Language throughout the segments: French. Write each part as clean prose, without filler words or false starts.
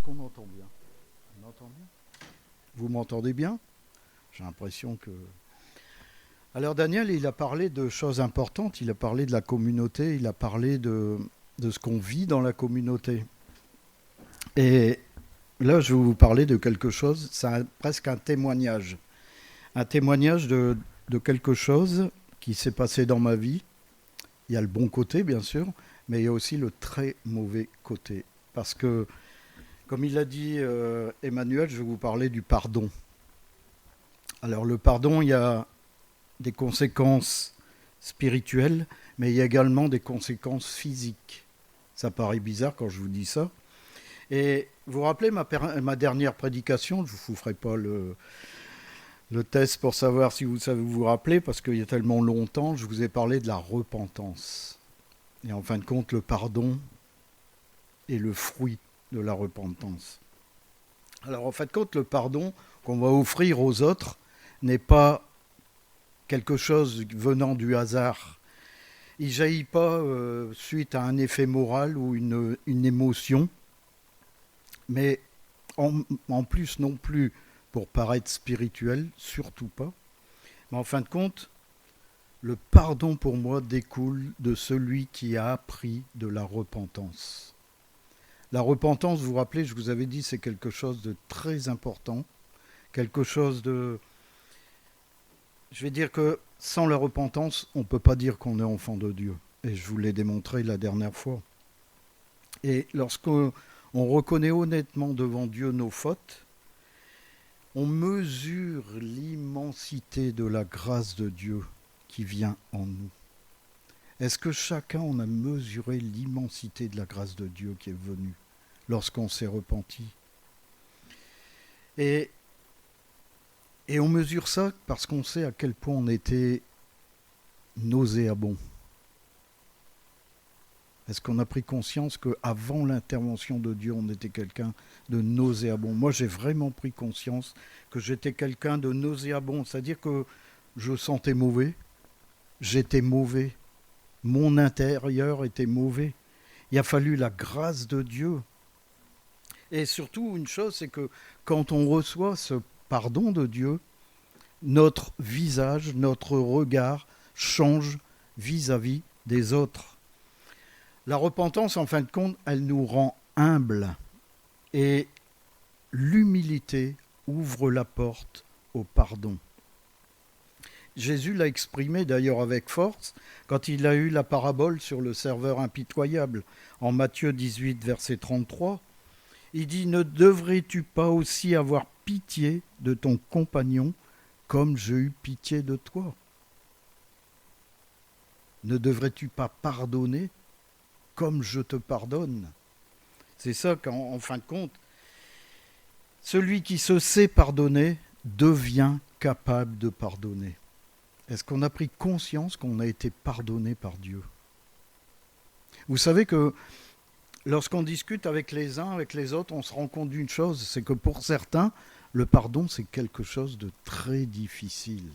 qu'on entend bien? On entend bien? Vous m'entendez bien? J'ai l'impression que... Alors Daniel, il a parlé de choses importantes, il a parlé de la communauté, il a parlé de ce qu'on vit dans la communauté. Et là, je vais vous parler de quelque chose, presque un témoignage de quelque chose qui s'est passé dans ma vie. Il y a le bon côté, bien sûr, mais il y a aussi le très mauvais côté. Parce que, comme il a dit Emmanuel, je vais vous parler du pardon. Alors le pardon, il y a des conséquences spirituelles, mais il y a également des conséquences physiques. Ça paraît bizarre quand je vous dis ça. Et vous vous rappelez ma dernière prédication, je ne vous ferai pas le test pour savoir si vous savez vous rappeler, parce qu'il y a tellement longtemps, je vous ai parlé de la repentance. Et en fin de compte, le pardon est le fruit de la repentance. Alors en fin de compte, le pardon qu'on va offrir aux autres n'est pas quelque chose venant du hasard. Il ne jaillit pas suite à un effet moral ou une émotion, mais en plus non plus pour paraître spirituel, surtout pas. Mais en fin de compte, le pardon pour moi découle de celui qui a appris de la repentance. La repentance, vous vous rappelez, je vous avais dit, c'est quelque chose de très important, quelque chose de... Je vais dire que sans la repentance, on ne peut pas dire qu'on est enfant de Dieu. Et je vous l'ai démontré la dernière fois. Et lorsqu'on reconnaît honnêtement devant Dieu nos fautes, on mesure l'immensité de la grâce de Dieu qui vient en nous. Est-ce que chacun on a mesuré l'immensité de la grâce de Dieu qui est venue lorsqu'on s'est repenti? Et on mesure ça parce qu'on sait à quel point on était nauséabond. Est-ce qu'on a pris conscience qu'avant l'intervention de Dieu, on était quelqu'un de nauséabond? Moi, j'ai vraiment pris conscience que j'étais quelqu'un de nauséabond. C'est-à-dire que je sentais mauvais, j'étais mauvais, mon intérieur était mauvais. Il a fallu la grâce de Dieu. Et surtout, une chose, c'est que quand on reçoit ce pardon de Dieu, notre visage, notre regard change vis-à-vis des autres. La repentance, en fin de compte, elle nous rend humbles. Et l'humilité ouvre la porte au pardon. Jésus l'a exprimé d'ailleurs avec force quand il a eu la parabole sur le serveur impitoyable. En Matthieu 18, verset 33, il dit « Ne devrais-tu pas aussi avoir pitié de ton compagnon comme j'ai eu pitié de toi? Ne devrais-tu pas pardonner comme je te pardonne ?» C'est ça qu'en fin de compte, celui qui se sait pardonner devient capable de pardonner. Est-ce qu'on a pris conscience qu'on a été pardonné par Dieu? Vous savez que lorsqu'on discute avec les uns, avec les autres, on se rend compte d'une chose, c'est que pour certains, le pardon, c'est quelque chose de très difficile.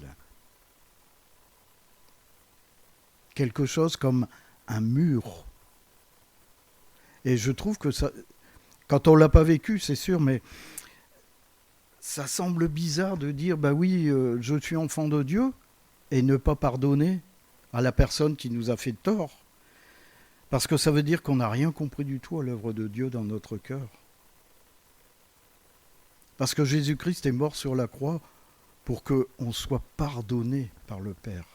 Quelque chose comme un mur. Et je trouve que ça, quand on ne l'a pas vécu, c'est sûr, mais ça semble bizarre de dire, bah oui, je suis enfant de Dieu, et ne pas pardonner à la personne qui nous a fait tort. Parce que ça veut dire qu'on n'a rien compris du tout à l'œuvre de Dieu dans notre cœur. Parce que Jésus-Christ est mort sur la croix pour qu'on soit pardonné par le Père.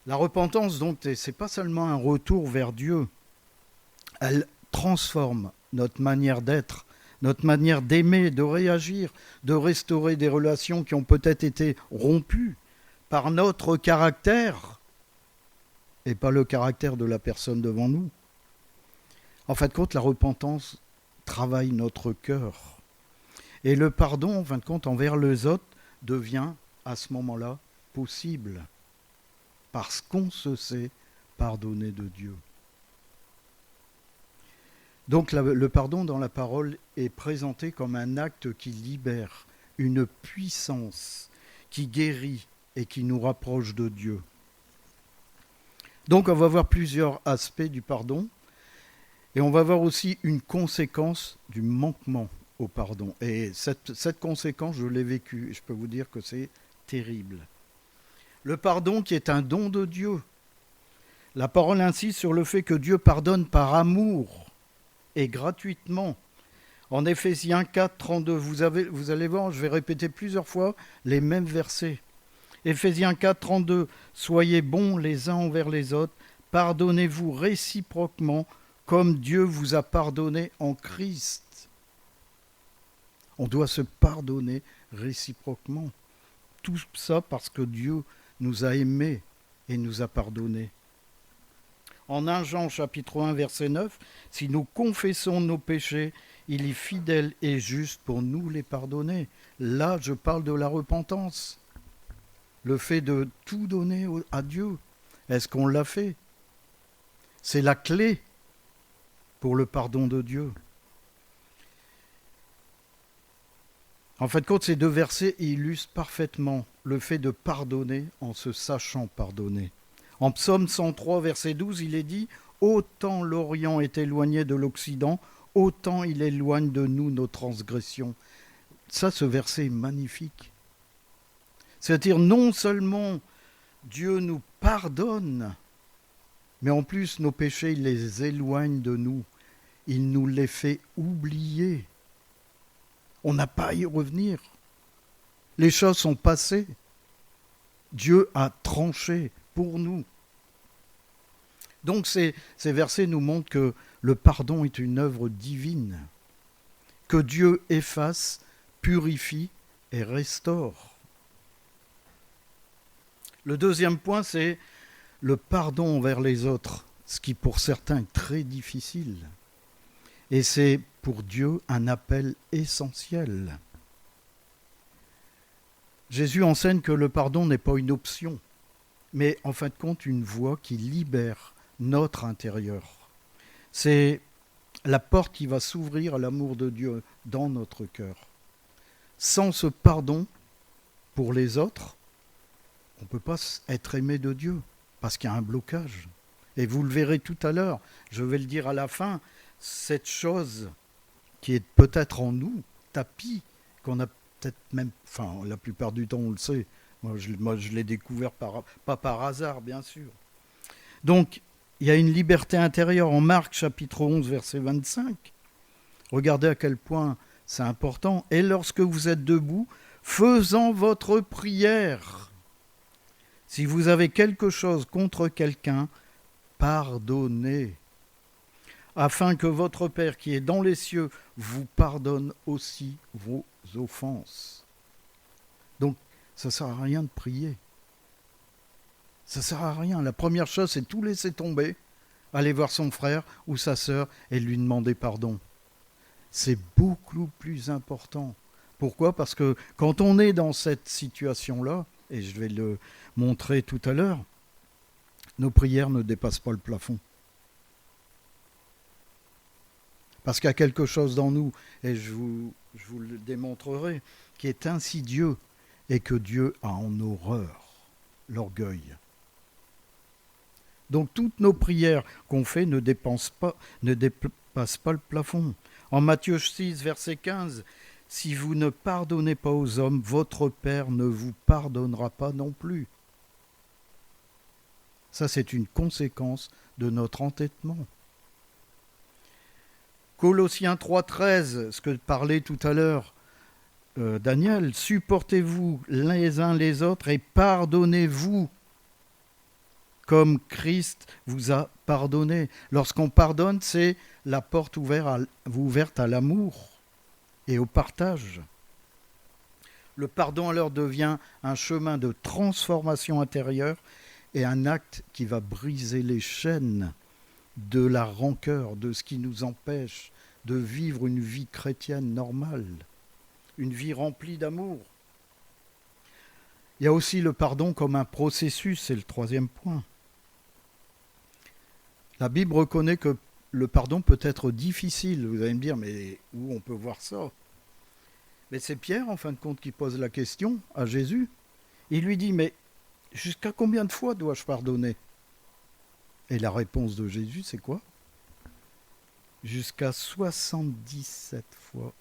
La repentance, donc, ce n'est pas seulement un retour vers Dieu. Elle transforme notre manière d'être, notre manière d'aimer, de réagir, de restaurer des relations qui ont peut-être été rompues par notre caractère et pas le caractère de la personne devant nous. En fin de compte, la repentance travaille notre cœur. Et le pardon, en fin de compte, envers les autres devient à ce moment-là possible. Parce qu'on se sait pardonner de Dieu. Donc le pardon dans la parole est présenté comme un acte qui libère, une puissance qui guérit et qui nous rapproche de Dieu. Donc on va voir plusieurs aspects du pardon. Et on va voir aussi une conséquence du manquement au pardon. Et cette conséquence, je l'ai vécue. Et je peux vous dire que c'est terrible. Le pardon qui est un don de Dieu. La parole insiste sur le fait que Dieu pardonne par amour et gratuitement. En Éphésiens 4, 32, vous allez voir, je vais répéter plusieurs fois les mêmes versets. Éphésiens 4, 32, soyez bons les uns envers les autres, pardonnez-vous réciproquement comme Dieu vous a pardonné en Christ. On doit se pardonner réciproquement. Tout ça parce que Dieu nous a aimés et nous a pardonnés. En 1 Jean chapitre 1 verset 9, si nous confessons nos péchés, il est fidèle et juste pour nous les pardonner. Là, je parle de la repentance. Le fait de tout donner à Dieu. Est-ce qu'on l'a fait? C'est la clé pour le pardon de Dieu. En fait, compte, ces deux versets illustrent parfaitement le fait de pardonner en se sachant pardonner. En Psaume 103, verset 12, il est dit « Autant l'Orient est éloigné de l'Occident, autant il éloigne de nous nos transgressions. » Ça, ce verset est magnifique. C'est-à-dire, non seulement Dieu nous pardonne, mais en plus, nos péchés, il les éloigne de nous. Il nous les fait oublier. On n'a pas à y revenir. Les choses sont passées. Dieu a tranché pour nous. Donc ces versets nous montrent que le pardon est une œuvre divine, que Dieu efface, purifie et restaure. Le deuxième point, c'est le pardon envers les autres, ce qui pour certains est très difficile. Et c'est pour Dieu un appel essentiel. Jésus enseigne que le pardon n'est pas une option, mais en fin de compte une voie qui libère notre intérieur. C'est la porte qui va s'ouvrir à l'amour de Dieu dans notre cœur. Sans ce pardon pour les autres, on ne peut pas être aimé de Dieu, parce qu'il y a un blocage. Et vous le verrez tout à l'heure, je vais le dire à la fin, cette chose qui est peut-être en nous, tapis, qu'on a peut-être même, enfin la plupart du temps on le sait, moi je l'ai découvert pas par hasard bien sûr. Donc il y a une liberté intérieure en Marc chapitre 11 verset 25. Regardez à quel point c'est important. Et lorsque vous êtes debout, faisant votre prière, si vous avez quelque chose contre quelqu'un, pardonnez, afin que votre Père qui est dans les cieux vous pardonne aussi vos offenses. Donc, ça ne sert à rien de prier. Ça ne sert à rien. La première chose, c'est tout laisser tomber, aller voir son frère ou sa sœur et lui demander pardon. C'est beaucoup plus important. Pourquoi ? Parce que quand on est dans cette situation-là, et je vais le montrer tout à l'heure, nos prières ne dépassent pas le plafond. Parce qu'il y a quelque chose dans nous, et je vous le démontrerai, qui est insidieux et que Dieu a en horreur, l'orgueil. Donc toutes nos prières qu'on fait ne dépassent pas le plafond. En Matthieu 6, verset 15, « Si vous ne pardonnez pas aux hommes, votre Père ne vous pardonnera pas non plus. » Ça, c'est une conséquence de notre entêtement. Colossiens 3,13, ce que parlait tout à l'heure Daniel, « Supportez-vous les uns les autres et pardonnez-vous comme Christ vous a pardonné. » Lorsqu'on pardonne, c'est la porte ouverte à l'amour et au partage. Le pardon alors devient un chemin de transformation intérieure et un acte qui va briser les chaînes de la rancœur, de ce qui nous empêche de vivre une vie chrétienne normale, une vie remplie d'amour. Il y a aussi le pardon comme un processus, c'est le troisième point. La Bible reconnaît que le pardon peut être difficile. Vous allez me dire, mais où on peut voir ça ? Mais c'est Pierre, en fin de compte, qui pose la question à Jésus. Il lui dit, mais jusqu'à combien de fois dois-je pardonner ? Et la réponse de Jésus, c'est quoi ? jusqu'à 77 fois.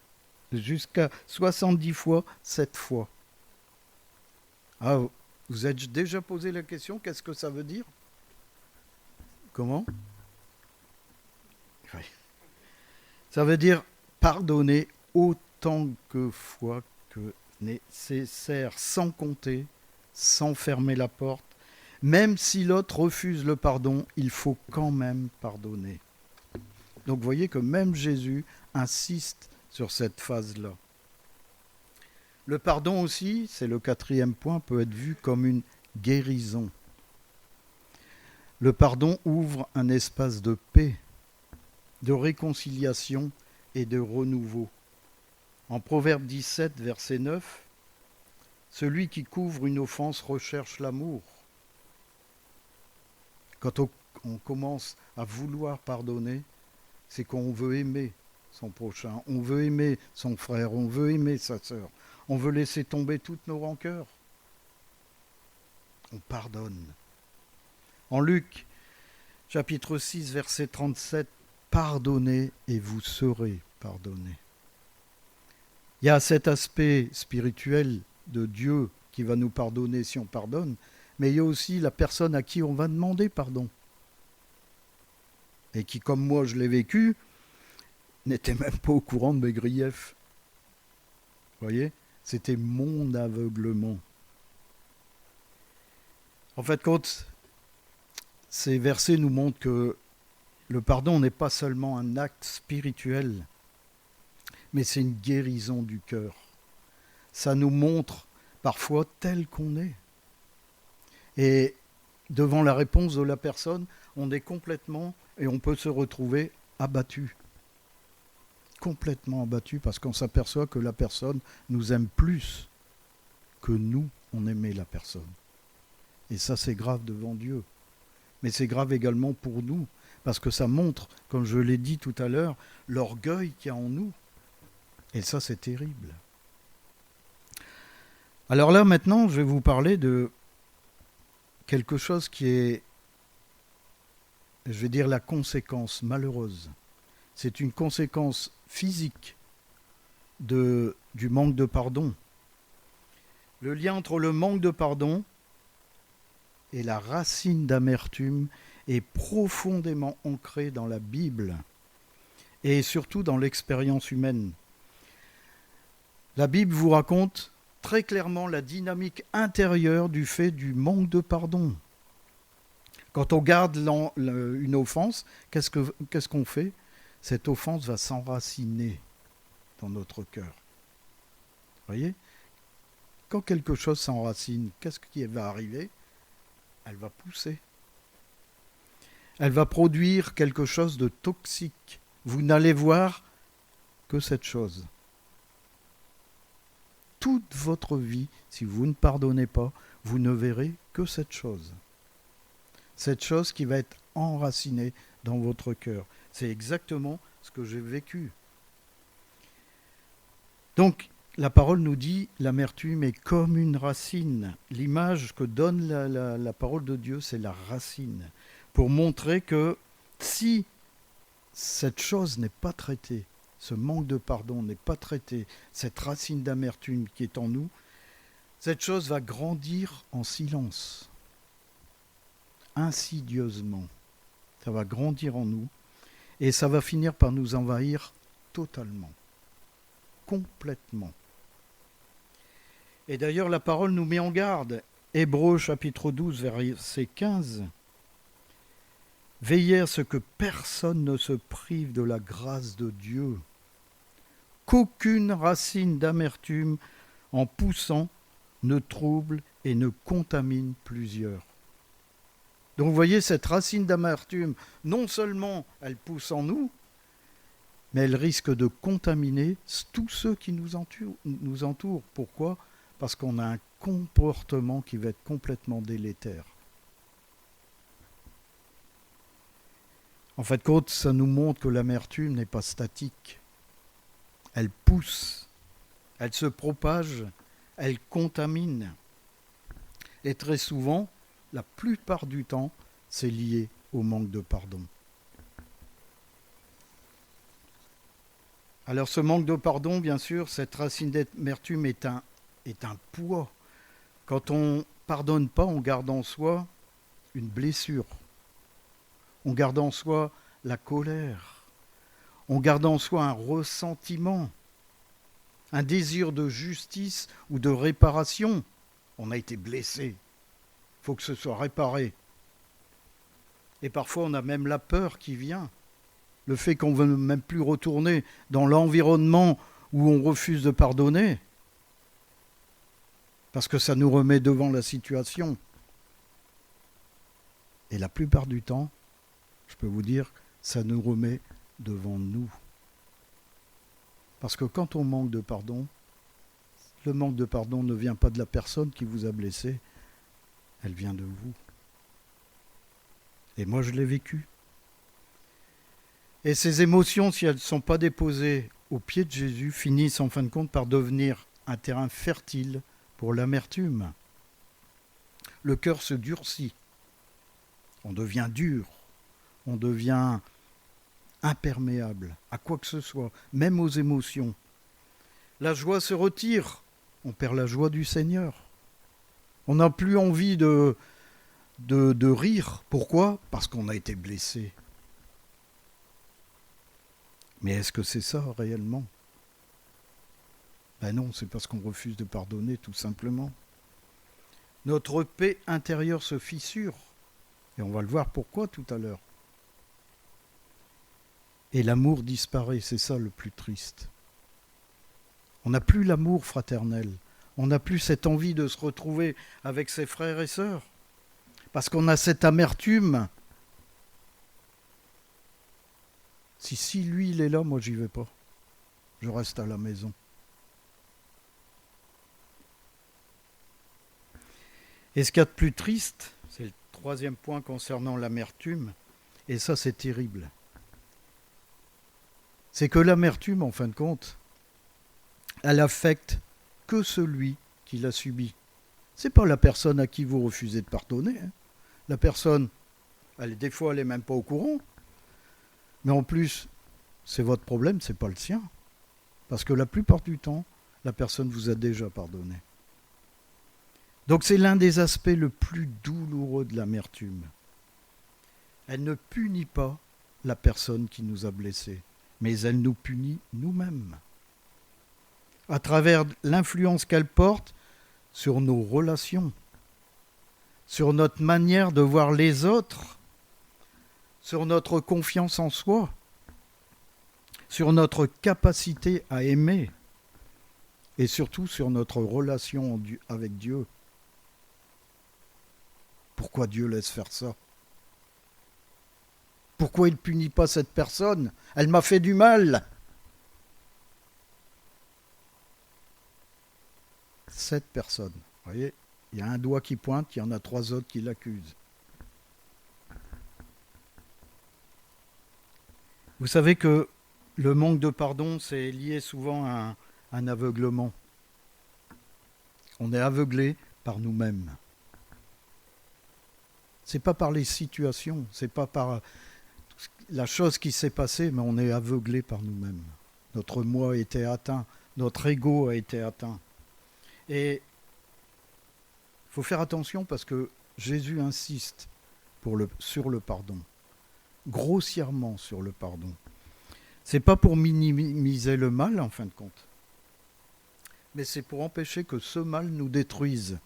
Jusqu'à 70 fois 7 fois. Ah, vous êtes déjà posé la question, qu'est-ce que ça veut dire? Comment? Oui. Ça veut dire pardonner autant que fois que nécessaire, sans compter, sans fermer la porte. Même si l'autre refuse le pardon, il faut quand même pardonner. Donc vous voyez que même Jésus insiste sur cette phase-là. Le pardon aussi, c'est le 4e point, peut être vu comme une guérison. Le pardon ouvre un espace de paix, de réconciliation et de renouveau. En Proverbe 17, verset 9, celui qui couvre une offense recherche l'amour. Quand on commence à vouloir pardonner, c'est qu'on veut aimer son prochain, on veut aimer son frère, on veut aimer sa sœur, on veut laisser tomber toutes nos rancœurs. On pardonne. En Luc, chapitre 6, verset 37, pardonnez et vous serez pardonnés. Il y a cet aspect spirituel de Dieu qui va nous pardonner si on pardonne, mais il y a aussi la personne à qui on va demander pardon. Et qui, comme moi je l'ai vécu, n'était même pas au courant de mes griefs. Vous voyez? C'était mon aveuglement. En fait, quand ces versets nous montrent que le pardon n'est pas seulement un acte spirituel, mais c'est une guérison du cœur. Ça nous montre parfois tel qu'on est. Et devant la réponse de la personne, on est complètement, et on peut se retrouver abattu. Complètement abattu parce qu'on s'aperçoit que la personne nous aime plus que nous, on aimait la personne. Et ça, c'est grave devant Dieu. Mais c'est grave également pour nous, parce que ça montre, comme je l'ai dit tout à l'heure, l'orgueil qu'il y a en nous. Et ça, c'est terrible. Alors là, maintenant, je vais vous parler de quelque chose qui est, je vais dire, la conséquence malheureuse. C'est une conséquence physique du manque de pardon. Le lien entre le manque de pardon et la racine d'amertume est profondément ancré dans la Bible et surtout dans l'expérience humaine. La Bible vous raconte très clairement la dynamique intérieure du fait du manque de pardon. Quand on garde une offense, qu'est-ce qu'on fait? Cette offense va s'enraciner dans notre cœur. Vous voyez? Quand quelque chose s'enracine, qu'est-ce qui va arriver? Elle va pousser. Elle va produire quelque chose de toxique. Vous n'allez voir que cette chose. Toute votre vie, si vous ne pardonnez pas, vous ne verrez que cette chose. Cette chose qui va être enracinée dans votre cœur. C'est exactement ce que j'ai vécu. Donc, la parole nous dit, l'amertume est comme une racine. L'image que donne la parole de Dieu, c'est la racine. Pour montrer que si cette chose n'est pas traitée, ce manque de pardon n'est pas traité, cette racine d'amertume qui est en nous, cette chose va grandir en silence, insidieusement. Ça va grandir en nous et ça va finir par nous envahir totalement, complètement. Et d'ailleurs, la parole nous met en garde. Hébreux chapitre 12, verset 15. Veillez à ce que personne ne se prive de la grâce de Dieu, qu'aucune racine d'amertume en poussant ne trouble et ne contamine plusieurs. Donc vous voyez, cette racine d'amertume, non seulement elle pousse en nous, mais elle risque de contaminer tous ceux qui nous entourent. Pourquoi? Parce qu'on a un comportement qui va être complètement délétère. En fait, ça nous montre que l'amertume n'est pas statique. Elle pousse, elle se propage, elle contamine. Et très souvent, la plupart du temps, c'est lié au manque de pardon. Alors ce manque de pardon, bien sûr, cette racine d'amertume est un poids. Quand on ne pardonne pas, on garde en soi une blessure. On garde en soi la colère. On garde en soi un ressentiment, un désir de justice ou de réparation. On a été blessé. Il faut que ce soit réparé. Et parfois, on a même la peur qui vient. Le fait qu'on ne veut même plus retourner dans l'environnement où on refuse de pardonner. Parce que ça nous remet devant la situation. Et la plupart du temps, je peux vous dire, ça nous remet devant nous. Parce que quand on manque de pardon, le manque de pardon ne vient pas de la personne qui vous a blessé, elle vient de vous. Et moi, je l'ai vécu. Et ces émotions, si elles ne sont pas déposées aux pieds de Jésus, finissent en fin de compte par devenir un terrain fertile pour l'amertume. Le cœur se durcit. On devient dur. On devient imperméable à quoi que ce soit, même aux émotions. La joie se retire. On perd la joie du Seigneur. On n'a plus envie de rire. Pourquoi ? Parce qu'on a été blessé. Mais est-ce que c'est ça réellement ? Ben non, c'est parce qu'on refuse de pardonner tout simplement. Notre paix intérieure se fissure. Et on va le voir pourquoi tout à l'heure. Et l'amour disparaît, c'est ça le plus triste. On n'a plus l'amour fraternel. On n'a plus cette envie de se retrouver avec ses frères et sœurs. Parce qu'on a cette amertume. Si lui il est là, moi j'y vais pas. Je reste à la maison. Et ce qu'il y a de plus triste, c'est le troisième point concernant l'amertume, et ça c'est terrible. C'est que l'amertume, en fin de compte, elle affecte que celui qui l'a subie. C'est pas la personne à qui vous refusez de pardonner. La personne, des fois elle est même pas au courant. Mais en plus, c'est votre problème, c'est pas le sien. Parce que la plupart du temps, la personne vous a déjà pardonné. Donc c'est l'un des aspects le plus douloureux de l'amertume. Elle ne punit pas la personne qui nous a blessés, mais elle nous punit nous-mêmes. À travers l'influence qu'elle porte sur nos relations, sur notre manière de voir les autres, sur notre confiance en soi, sur notre capacité à aimer et surtout sur notre relation avec Dieu. Pourquoi Dieu laisse faire ça ? Pourquoi il ne punit pas cette personne ? Elle m'a fait du mal. Cette personne, vous voyez, il y a un doigt qui pointe, il y en a 3 autres qui l'accusent. Vous savez que le manque de pardon, c'est lié souvent à un aveuglement. On est aveuglé par nous-mêmes. C'est pas par les situations, c'est pas par la chose qui s'est passée, mais on est aveuglé par nous-mêmes. Notre moi a été atteint, notre ego a été atteint. Et il faut faire attention parce que Jésus insiste sur le pardon, grossièrement sur le pardon. C'est pas pour minimiser le mal en fin de compte, mais c'est pour empêcher que ce mal nous détruise.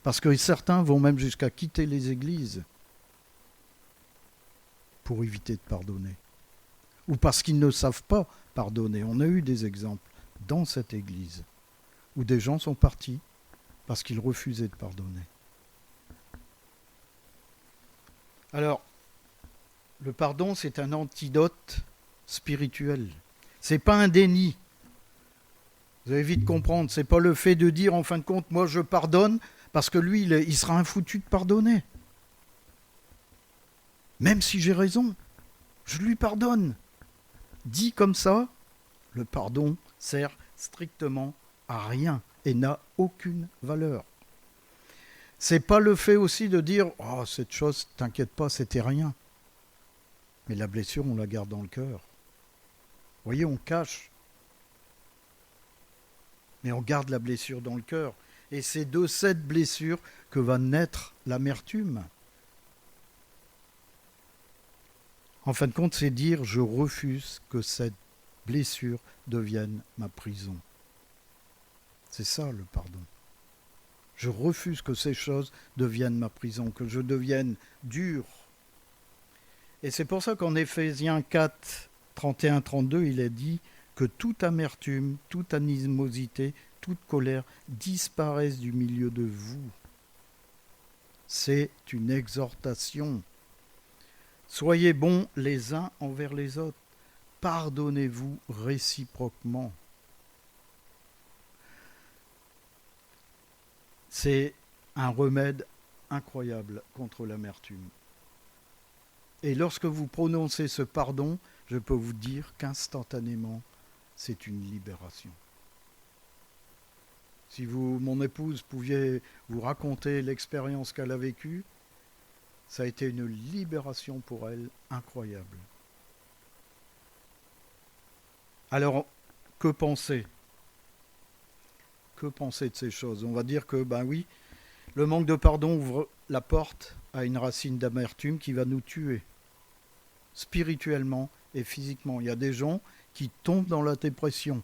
Parce que certains vont même jusqu'à quitter les églises pour éviter de pardonner. Ou parce qu'ils ne savent pas pardonner. On a eu des exemples dans cette église où des gens sont partis parce qu'ils refusaient de pardonner. Alors, le pardon, c'est un antidote spirituel. C'est pas un déni. Vous allez vite comprendre. C'est pas le fait de dire, en fin de compte, moi je pardonne, parce que lui, il sera infoutu de pardonner. Même si j'ai raison, je lui pardonne. Dit comme ça, le pardon sert strictement à rien et n'a aucune valeur. C'est pas le fait aussi de dire « Oh, cette chose, t'inquiète pas, c'était rien ». Mais la blessure, on la garde dans le cœur. voyez, on cache. Mais on garde la blessure dans le cœur. Et c'est de cette blessure que va naître l'amertume. En fin de compte, c'est dire « je refuse que cette blessure devienne ma prison ». C'est ça le pardon. Je refuse que ces choses deviennent ma prison, que je devienne dur. Et c'est pour ça qu'en Éphésiens 4, 31-32, il est dit que toute amertume, toute animosité, toute colère disparaissent du milieu de vous. C'est une exhortation. Soyez bons les uns envers les autres. Pardonnez-vous réciproquement. C'est un remède incroyable contre l'amertume. Et lorsque vous prononcez ce pardon, je peux vous dire qu'instantanément, c'est une libération. Si vous, mon épouse, pouviez vous raconter l'expérience qu'elle a vécue, ça a été une libération pour elle incroyable. Alors, que penser ? Que penser de ces choses ? On va dire que, ben oui, le manque de pardon ouvre la porte à une racine d'amertume qui va nous tuer, spirituellement et physiquement. Il y a des gens qui tombent dans la dépression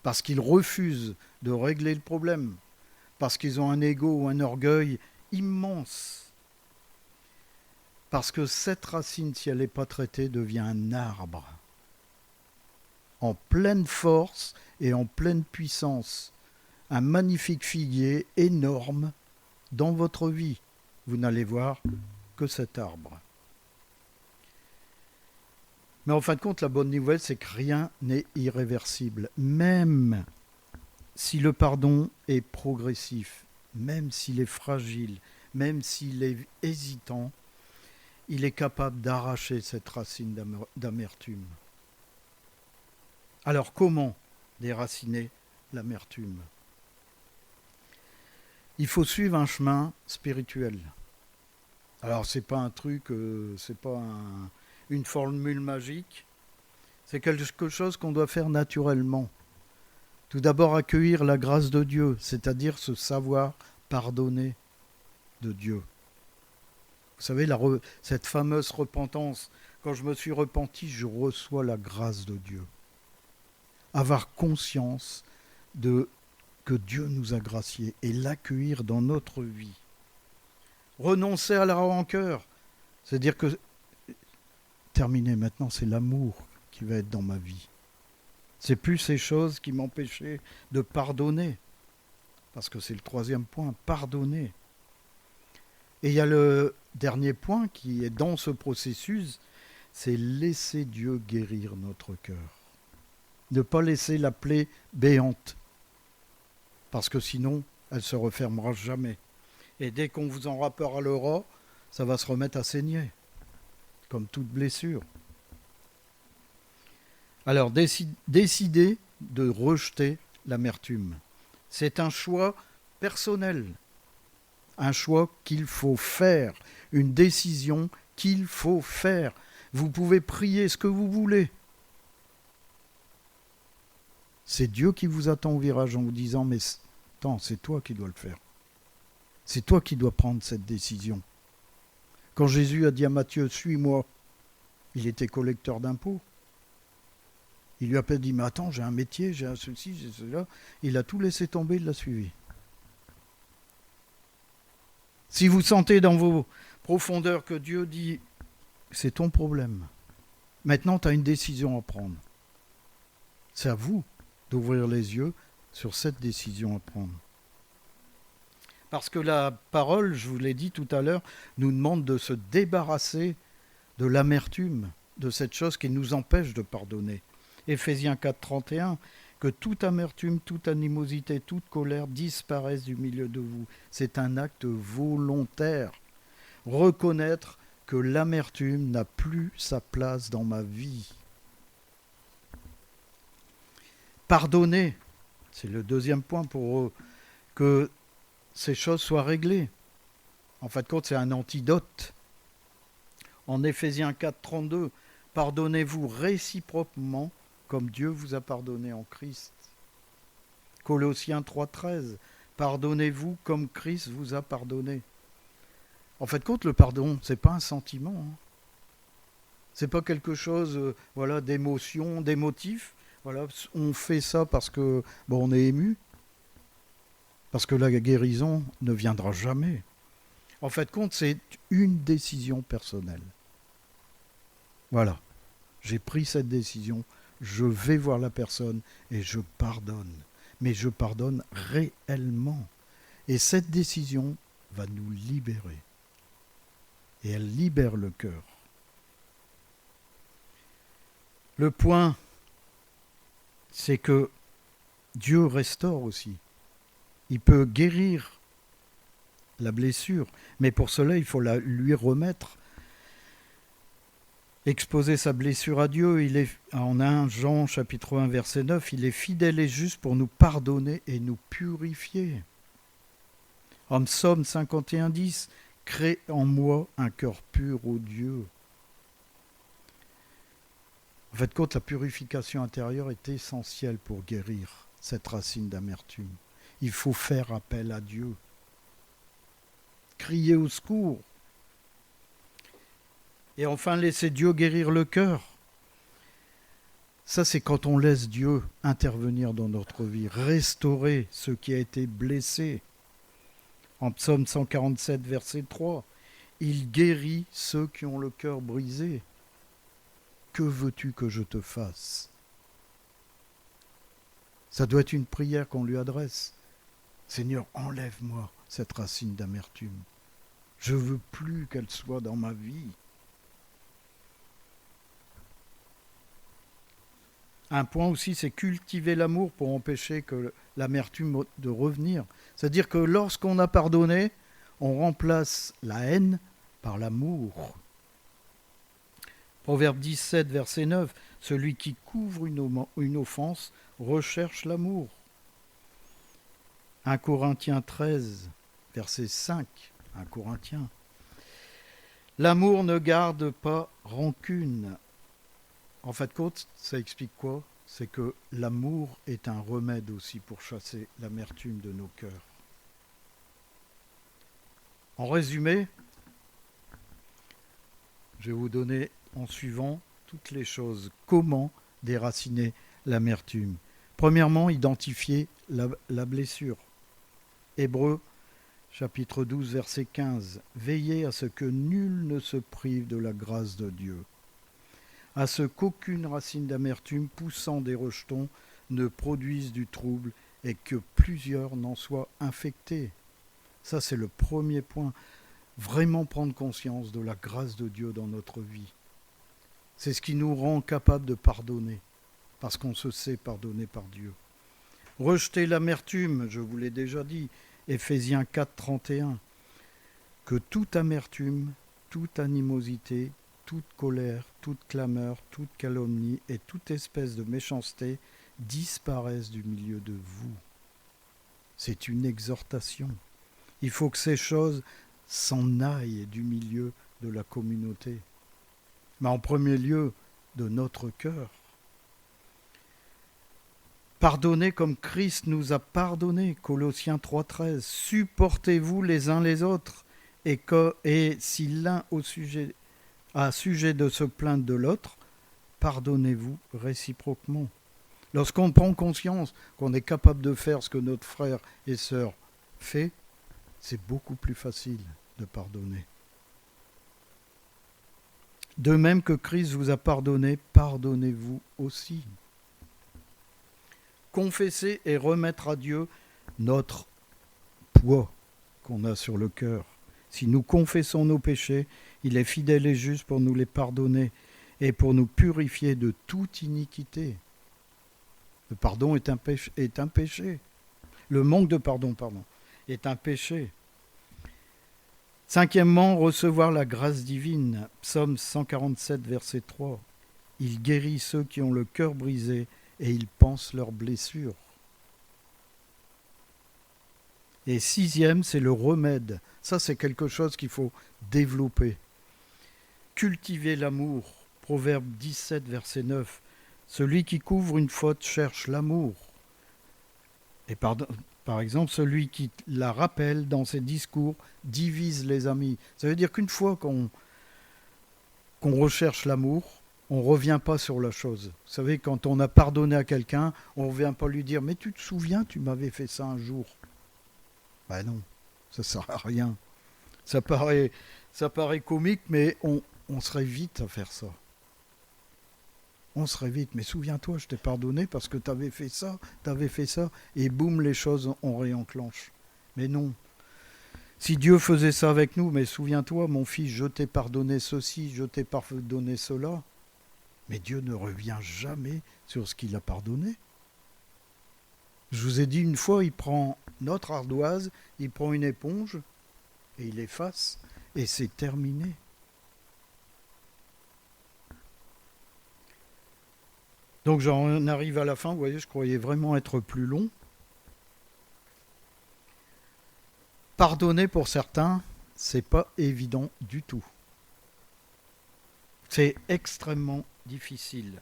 parce qu'ils refusent de régler le problème, parce qu'ils ont un ego ou un orgueil immense. Parce que cette racine, si elle n'est pas traitée, devient un arbre en pleine force et en pleine puissance. Un magnifique figuier énorme dans votre vie. Vous n'allez voir que cet arbre. Mais en fin de compte, la bonne nouvelle, c'est que rien n'est irréversible. Même si le pardon est progressif, même s'il est fragile, même s'il est hésitant, il est capable d'arracher cette racine d'amertume. Alors comment déraciner l'amertume ? Il faut suivre un chemin spirituel. Alors c'est pas un truc, c'est pas une formule magique, c'est quelque chose qu'on doit faire naturellement. Tout d'abord accueillir la grâce de Dieu, c'est-à-dire ce savoir pardonner de Dieu. Vous savez, cette fameuse repentance, quand je me suis repenti, je reçois la grâce de Dieu. Avoir conscience que Dieu nous a graciés et l'accueillir dans notre vie. Renoncer à la rancœur, c'est-à-dire que, terminé maintenant, c'est l'amour qui va être dans ma vie. C'est plus ces choses qui m'empêchaient de pardonner, parce que c'est le troisième point, pardonner. Et il y a le dernier point qui est dans ce processus, c'est laisser Dieu guérir notre cœur. Ne pas laisser la plaie béante, parce que sinon, elle ne se refermera jamais. Et dès qu'on vous en reparlera, ça va se remettre à saigner, comme toute blessure. Alors, décidez de rejeter l'amertume. C'est un choix personnel, un choix qu'il faut faire, une décision qu'il faut faire. Vous pouvez prier ce que vous voulez. C'est Dieu qui vous attend au virage en vous disant « Mais attends, c'est toi qui dois le faire. C'est toi qui dois prendre cette décision. » Quand Jésus a dit à Matthieu « Suis-moi », il était collecteur d'impôts. Il lui a pas dit « Mais attends, j'ai un métier, j'ai un ceci, j'ai cela. » Il a tout laissé tomber, il l'a suivi. Si vous sentez dans vos profondeurs que Dieu dit « C'est ton problème. Maintenant, tu as une décision à prendre. » C'est à vous d'ouvrir les yeux sur cette décision à prendre. Parce que la parole, je vous l'ai dit tout à l'heure, nous demande de se débarrasser de l'amertume, de cette chose qui nous empêche de pardonner. Éphésiens 4, 31, que toute amertume, toute animosité, toute colère disparaissent du milieu de vous. C'est un acte volontaire. Reconnaître que l'amertume n'a plus sa place dans ma vie. Pardonner, c'est le deuxième point pour que ces choses soient réglées. En fin de compte, c'est un antidote. En Éphésiens 4, 32, pardonnez-vous réciproquement comme Dieu vous a pardonné en Christ. Colossiens 3,13, pardonnez-vous comme Christ vous a pardonné. En fait, compte, le pardon, c'est pas un sentiment. C'est pas quelque chose, d'émotion, d'émotif. Voilà, on fait ça parce que on est ému, parce que la guérison ne viendra jamais. En fait, compte, c'est une décision personnelle. Voilà, j'ai pris cette décision, je vais voir la personne et je pardonne. Mais je pardonne réellement. Et cette décision va nous libérer. Et elle libère le cœur. Le point, c'est que Dieu restaure aussi. Il peut guérir la blessure, mais pour cela, il faut lui remettre. Exposer sa blessure à Dieu, il est, en 1 Jean chapitre 1 verset 9, il est fidèle et juste pour nous pardonner et nous purifier. En Psaume 51, 10, crée en moi un cœur pur, ô Dieu. En fait, la purification intérieure est essentielle pour guérir cette racine d'amertume. Il faut faire appel à Dieu. Crier au secours. Et enfin, laisser Dieu guérir le cœur. Ça, c'est quand on laisse Dieu intervenir dans notre vie, restaurer ce qui a été blessé. En Psaume 147, verset 3, il guérit ceux qui ont le cœur brisé. Que veux-tu que je te fasse ? Ça doit être une prière qu'on lui adresse. Seigneur, enlève-moi cette racine d'amertume. Je ne veux plus qu'elle soit dans ma vie. Un point aussi, c'est cultiver l'amour pour empêcher que l'amertume de revenir. C'est-à-dire que lorsqu'on a pardonné, on remplace la haine par l'amour. Proverbe 17, verset 9, celui qui couvre une offense recherche l'amour. 1 Corinthiens 13, verset 5, 1 Corinthiens. L'amour ne garde pas rancune. En fait, ça explique quoi ? C'est que l'amour est un remède aussi pour chasser l'amertume de nos cœurs. En résumé, je vais vous donner en suivant toutes les choses. Comment déraciner l'amertume ? Premièrement, identifier la blessure. Hébreux, chapitre 12, verset 15. Veillez à ce que nul ne se prive de la grâce de Dieu. À ce qu'aucune racine d'amertume poussant des rejetons ne produise du trouble et que plusieurs n'en soient infectés. Ça, c'est le premier point. Vraiment prendre conscience de la grâce de Dieu dans notre vie. C'est ce qui nous rend capables de pardonner, parce qu'on se sait pardonner par Dieu. Rejeter l'amertume, je vous l'ai déjà dit, Éphésiens 4, 31. Que toute amertume, toute animosité, toute colère, toute clameur, toute calomnie et toute espèce de méchanceté disparaissent du milieu de vous. C'est une exhortation. Il faut que ces choses s'en aillent du milieu de la communauté. Mais en premier lieu, de notre cœur. Pardonnez comme Christ nous a pardonné, Colossiens 3,13. Supportez-vous les uns les autres, et si l'un a sujet de se plaindre de l'autre, pardonnez-vous réciproquement. Lorsqu'on prend conscience qu'on est capable de faire ce que notre frère et sœur fait, c'est beaucoup plus facile de pardonner. De même que Christ vous a pardonné, pardonnez-vous aussi. Confesser et remettre à Dieu notre poids qu'on a sur le cœur. Si nous confessons nos péchés, il est fidèle et juste pour nous les pardonner et pour nous purifier de toute iniquité. Le pardon est un péché. Le manque de pardon, est un péché. Cinquièmement, recevoir la grâce divine. Psaume 147, verset 3. Il guérit ceux qui ont le cœur brisé et il pense leurs blessures. Et sixième, c'est le remède. Ça, c'est quelque chose qu'il faut développer. Cultiver l'amour. Proverbe 17, verset 9. Celui qui couvre une faute cherche l'amour. Et par exemple, celui qui la rappelle dans ses discours divise les amis. Ça veut dire qu'une fois qu'on recherche l'amour, on ne revient pas sur la chose. Vous savez, quand on a pardonné à quelqu'un, on ne revient pas lui dire « Mais tu te souviens, tu m'avais fait ça un jour ?» Ben non, ça ne sert à rien. Ça paraît comique, mais on serait vite à faire ça. On serait vite, mais souviens-toi, je t'ai pardonné parce que tu avais fait ça, et boum, les choses on réenclenche. Mais non. Si Dieu faisait ça avec nous, mais souviens-toi, mon fils, je t'ai pardonné ceci, je t'ai pardonné cela. Mais Dieu ne revient jamais sur ce qu'il a pardonné. Je vous ai dit une fois, il prend notre ardoise, il prend une éponge, et il efface, et c'est terminé. Donc j'en arrive à la fin, vous voyez, je croyais vraiment être plus long. Pardonner pour certains, c'est pas évident du tout. C'est extrêmement difficile.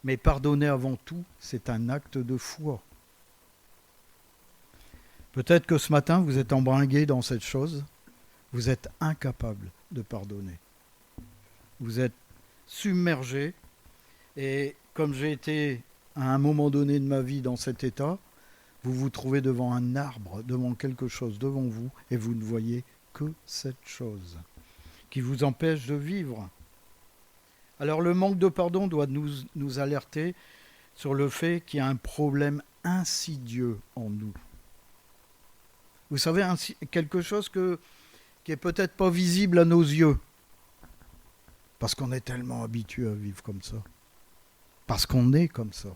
Mais pardonner avant tout, c'est un acte de foi. Peut-être que ce matin, vous êtes embringué dans cette chose, vous êtes incapable de pardonner. Vous êtes submergé, et comme j'ai été à un moment donné de ma vie dans cet état, vous vous trouvez devant un arbre, devant quelque chose devant vous, et vous ne voyez que cette chose qui vous empêche de vivre. Alors le manque de pardon doit nous alerter sur le fait qu'il y a un problème insidieux en nous. Vous savez, quelque chose qui est peut-être pas visible à nos yeux, parce qu'on est tellement habitué à vivre comme ça, parce qu'on est comme ça.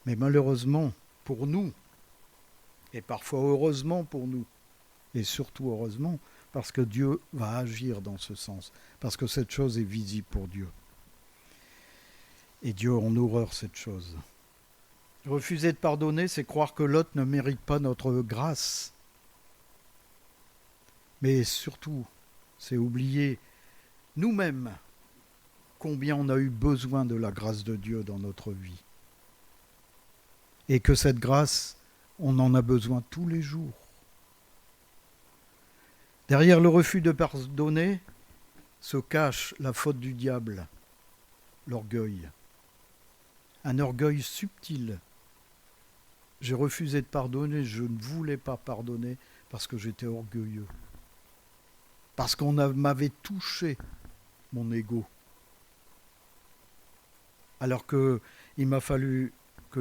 Mais malheureusement, pour nous, et parfois heureusement pour nous, et surtout heureusement, parce que Dieu va agir dans ce sens, parce que cette chose est visible pour Dieu. Et Dieu en horreur cette chose. Refuser de pardonner, c'est croire que l'autre ne mérite pas notre grâce. Mais surtout, c'est oublier nous-mêmes combien on a eu besoin de la grâce de Dieu dans notre vie. Et que cette grâce, on en a besoin tous les jours. Derrière le refus de pardonner se cache la faute du diable, l'orgueil. Un orgueil subtil. J'ai refusé de pardonner, je ne voulais pas pardonner parce que j'étais orgueilleux. Parce qu'on m'avait touché mon ego. Alors qu'il m'a fallu que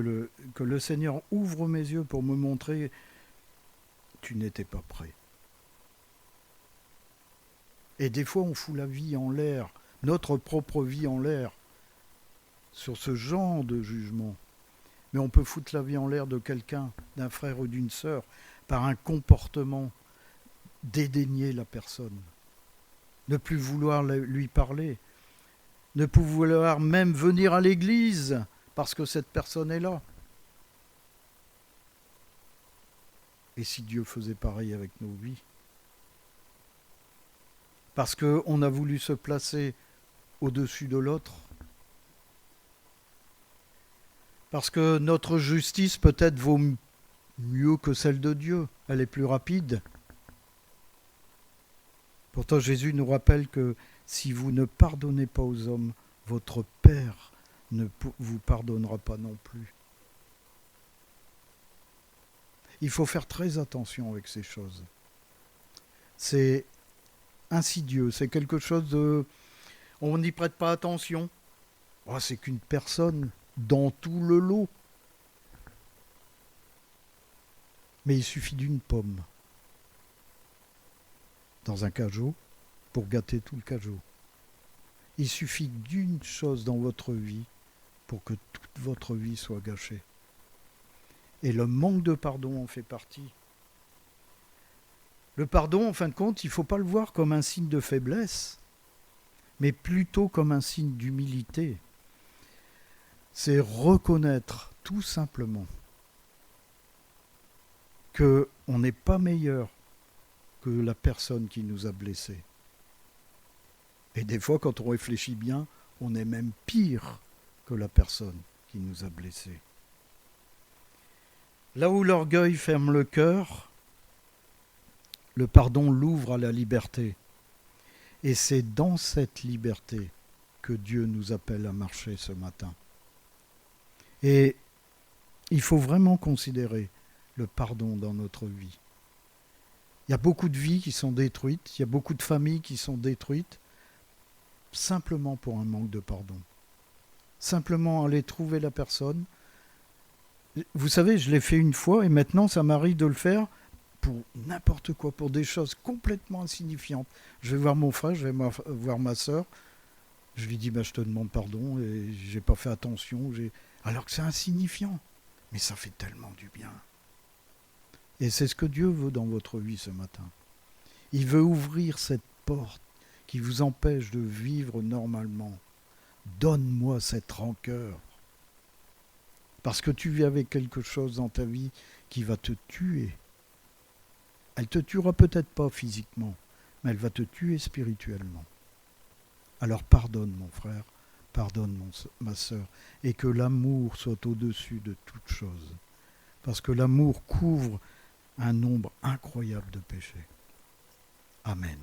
le Seigneur ouvre mes yeux pour me montrer tu n'étais pas prêt. Et des fois, on fout la vie en l'air, notre propre vie en l'air, sur ce genre de jugement. Mais on peut foutre la vie en l'air de quelqu'un, d'un frère ou d'une sœur, par un comportement, dédaigner la personne, ne plus vouloir lui parler, ne plus vouloir même venir à l'église parce que cette personne est là. Et si Dieu faisait pareil avec nos vies? Parce qu'on a voulu se placer au-dessus de l'autre. Parce que notre justice peut-être vaut mieux que celle de Dieu. Elle est plus rapide. Pourtant, Jésus nous rappelle que si vous ne pardonnez pas aux hommes, votre Père ne vous pardonnera pas non plus. Il faut faire très attention avec ces choses. C'est insidieux, c'est quelque chose de... On n'y prête pas attention. Oh, c'est qu'une personne dans tout le lot. Mais il suffit d'une pomme dans un cajot pour gâter tout le cajot. Il suffit d'une chose dans votre vie pour que toute votre vie soit gâchée. Et le manque de pardon en fait partie. Le pardon, en fin de compte, il ne faut pas le voir comme un signe de faiblesse, mais plutôt comme un signe d'humilité. C'est reconnaître tout simplement qu'on n'est pas meilleur que la personne qui nous a blessés. Et des fois, quand on réfléchit bien, on est même pire que la personne qui nous a blessés. Là où l'orgueil ferme le cœur, le pardon l'ouvre à la liberté. Et c'est dans cette liberté que Dieu nous appelle à marcher ce matin. Et il faut vraiment considérer le pardon dans notre vie. Il y a beaucoup de vies qui sont détruites, il y a beaucoup de familles qui sont détruites, simplement pour un manque de pardon. Simplement aller trouver la personne. Vous savez, je l'ai fait une fois et maintenant ça m'arrive de le faire pour n'importe quoi, pour des choses complètement insignifiantes. Je vais voir mon frère, je vais voir ma sœur, je lui dis je te demande pardon et j'ai pas fait attention, alors que c'est insignifiant, mais ça fait tellement du bien. Et c'est ce que Dieu veut dans votre vie ce matin. Il veut ouvrir cette porte qui vous empêche de vivre normalement. Donne-moi cette rancœur. Parce que tu vis avec quelque chose dans ta vie qui va te tuer. Elle te tuera peut-être pas physiquement, mais elle va te tuer spirituellement. Alors pardonne mon frère, pardonne ma sœur, et que l'amour soit au-dessus de toute chose. Parce que l'amour couvre un nombre incroyable de péchés. Amen.